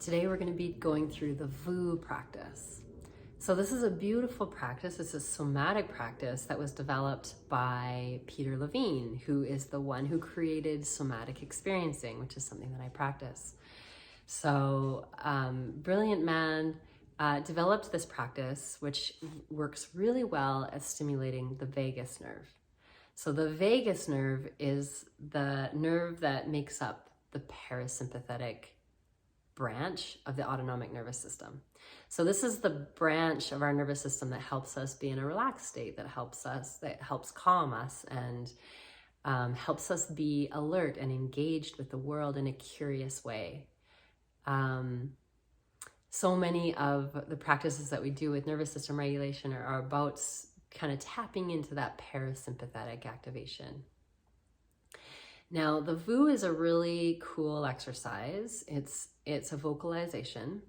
Today we're going to be going through the VU practice. So this is a beautiful practice. It's a somatic practice that was developed by Peter Levine, who is the one who created somatic experiencing, which is something that I practice. So brilliant man developed this practice, which works really well at stimulating the vagus nerve. So the vagus nerve is the nerve that makes up the parasympathetic branch of the autonomic nervous system. So this is the branch of our nervous system that helps us be in a relaxed state, that helps calm us and helps us be alert and engaged with the world in a curious way. So many of the practices that we do with nervous system regulation are about kind of tapping into that parasympathetic activation. Now, the VU is a really cool exercise. It's a vocalization.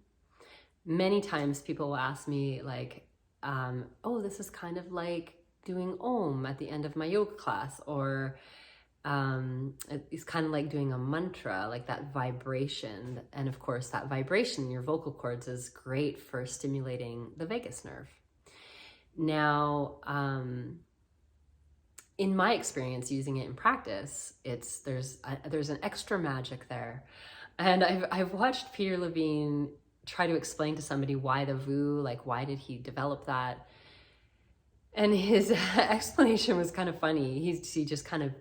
Many times people will ask me like, oh, this is kind of like doing Om at the end of my yoga class, or it's kind of like doing a mantra, like that vibration. And of course, that vibration in your vocal cords is great for stimulating the vagus nerve. Now, in my experience using it in practice, there's an extra magic there. And I've watched Peter Levine try to explain to somebody why the VU, like why did he develop that? And his explanation was kind of funny. He just kind of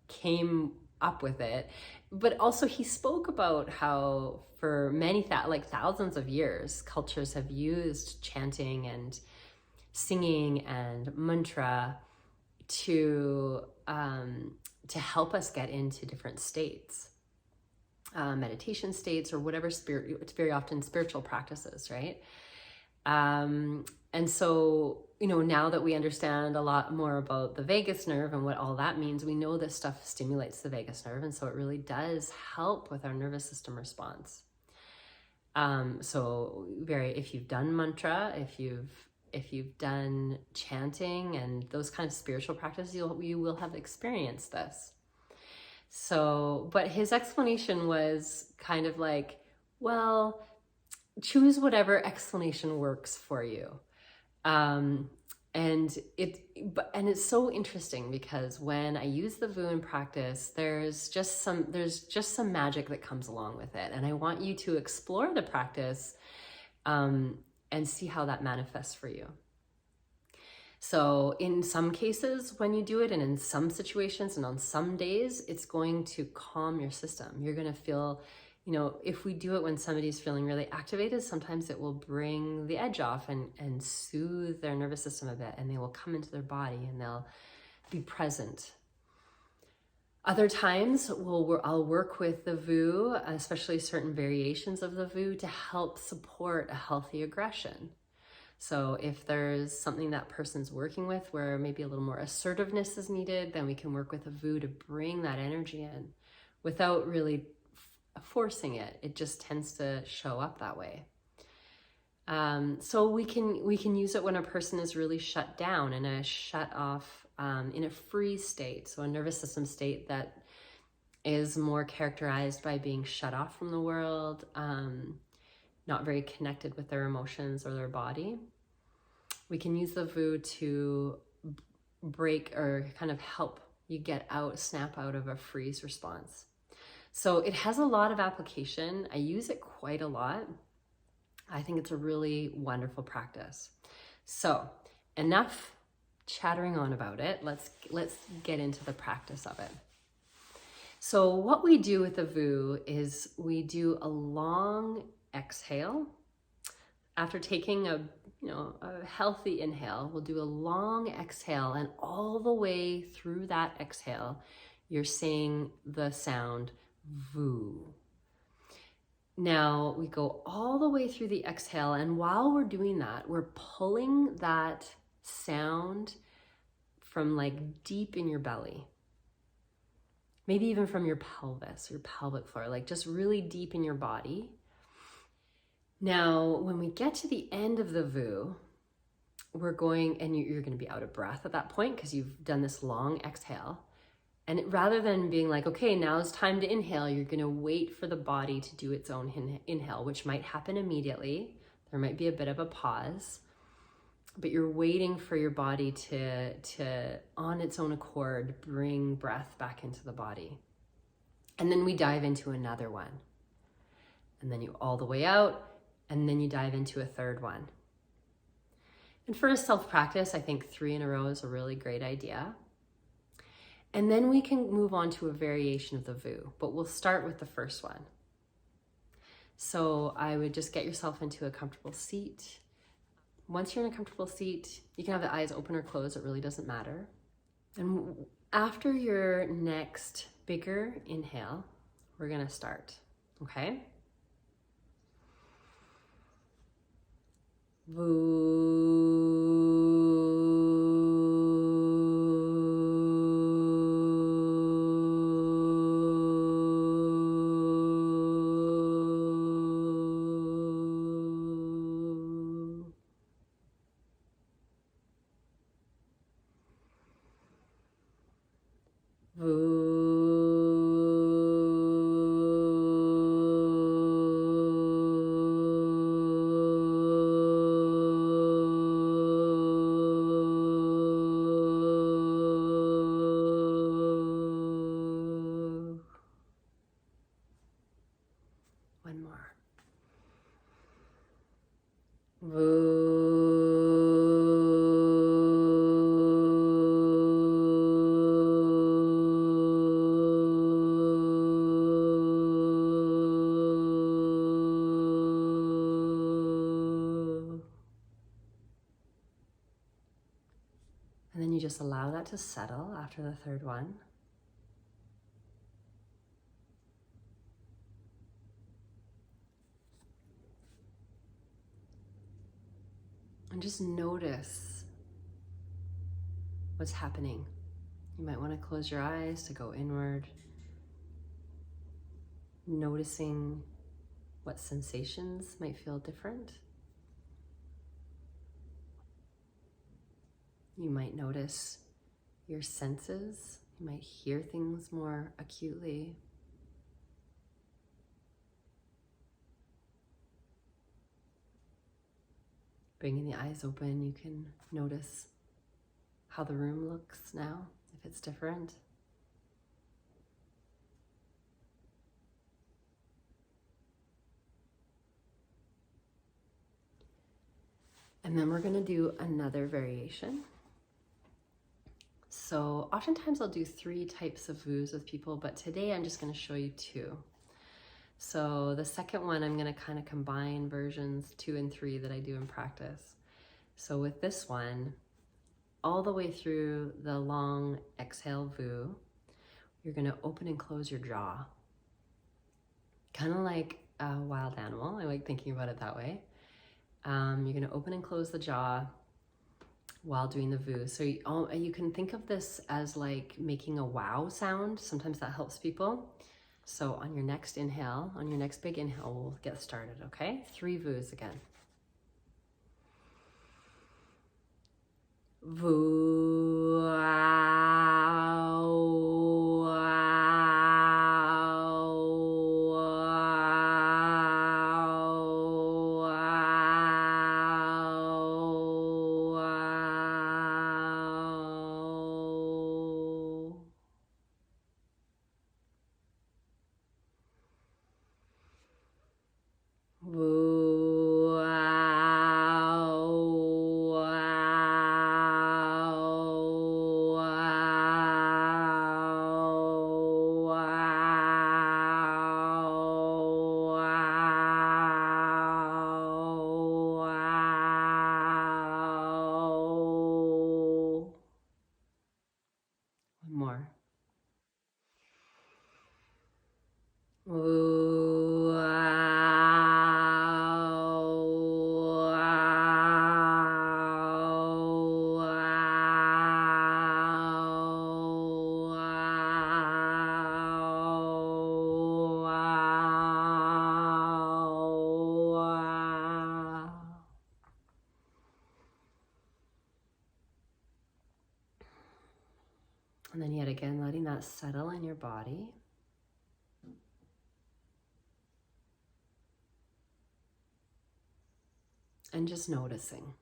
came up with it. But also he spoke about how for many, thousands of years, cultures have used chanting and singing and mantra to help us get into different states, meditation states, or whatever it's very often spiritual practices, right? And so, now that we understand a lot more about the vagus nerve and what all that means, we know this stuff stimulates the vagus nerve, and so it really does help with our nervous system response. If you've done mantra, if you've done chanting and those kind of spiritual practices, you will have experienced this. So, but his explanation was kind of like, well, choose whatever explanation works for you. And it's so interesting because when I use the VU in practice, there's just some magic that comes along with it. And I want you to explore the practice, and see how that manifests for you. So in some cases when you do it, and in some situations and on some days, it's going to calm your system. You're going to feel, if we do it when somebody's feeling really activated, sometimes it will bring the edge off and soothe their nervous system a bit, and they will come into their body and they'll be present. Other times I'll work with the VU, especially certain variations of the VU, to help support a healthy aggression. So if there's something that person's working with where maybe a little more assertiveness is needed, then we can work with a VU to bring that energy in without really forcing it. It just tends to show up that way. So we can use it when a person is really shut down, in a shut off, in a freeze state. So a nervous system state that is more characterized by being shut off from the world, not very connected with their emotions or their body. We can use the VU to break or kind of help you snap out of a freeze response. So it has a lot of application. I use it quite a lot. I think it's a really wonderful practice. So enough chattering on about it. Let's get into the practice of it. So what we do with the VU is we do a long exhale. After taking a healthy inhale, we'll do a long exhale, and all the way through that exhale, you're saying the sound VU. Now we go all the way through the exhale, and while we're doing that, we're pulling that sound from like deep in your belly. Maybe even from your pelvis, your pelvic floor, like just really deep in your body. Now, when we get to the end of the VU, we're going, and you're going to be out of breath at that point because you've done this long exhale. And rather than being like, okay, now it's time to inhale, you're going to wait for the body to do its own inhale, which might happen immediately. There might be a bit of a pause, but you're waiting for your body to on its own accord, bring breath back into the body. And then we dive into another one. And then you all the way out, and then you dive into a third one. And for a self-practice, I think 3 in a row is a really great idea. And then we can move on to a variation of the VU, but we'll start with the first one. So I would just get yourself into a comfortable seat. Once you're in a comfortable seat, you can have the eyes open or closed, it really doesn't matter. And after your next bigger inhale, we're gonna start, okay? VU. One more. And then you just allow that to settle after the third one. And just notice what's happening. You might want to close your eyes to go inward, noticing what sensations might feel different. You might notice your senses. You might hear things more acutely. Bringing the eyes open, you can notice how the room looks now, if it's different. And then we're going to do another variation. So oftentimes I'll do 3 types of VUs with people, but today I'm just going to show you 2. So the second one, I'm going to kind of combine versions 2 and 3 that I do in practice. So with this one, all the way through the long exhale VU, you're going to open and close your jaw. Kind of like a wild animal. I like thinking about it that way. You're going to open and close the jaw while doing the VU. So you can think of this as like making a wow sound. Sometimes that helps people. So on your next inhale, on your next big inhale, we'll get started, okay? 3 VUs again. VU, wow, wow, wow, wow, wow. VU, wow, wow, wow. settle in your body. And just noticing.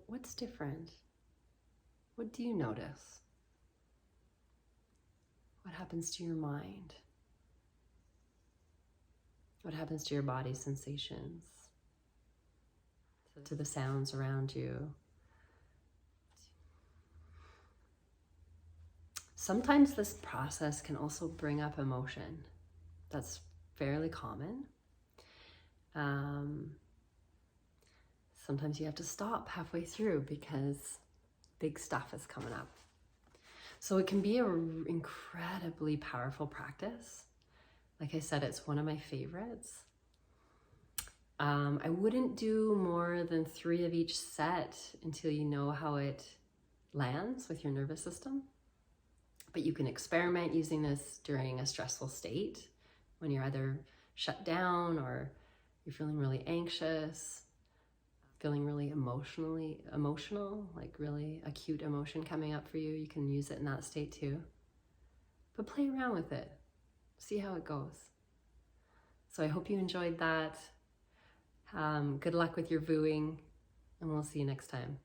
What's different? What do you notice? What happens to your mind? What happens to your body sensations? To the sounds around you? Sometimes this process can also bring up emotion. That's fairly common. Sometimes you have to stop halfway through because big stuff is coming up. So it can be an incredibly powerful practice. Like I said, it's one of my favorites. I wouldn't do more than 3 of each set until you know how it lands with your nervous system. But you can experiment using this during a stressful state when you're either shut down or you're feeling really anxious, feeling really emotional, like really acute emotion coming up for you. You can use it in that state too. But play around with it. See how it goes. So I hope you enjoyed that. Good luck with your VUing, and we'll see you next time.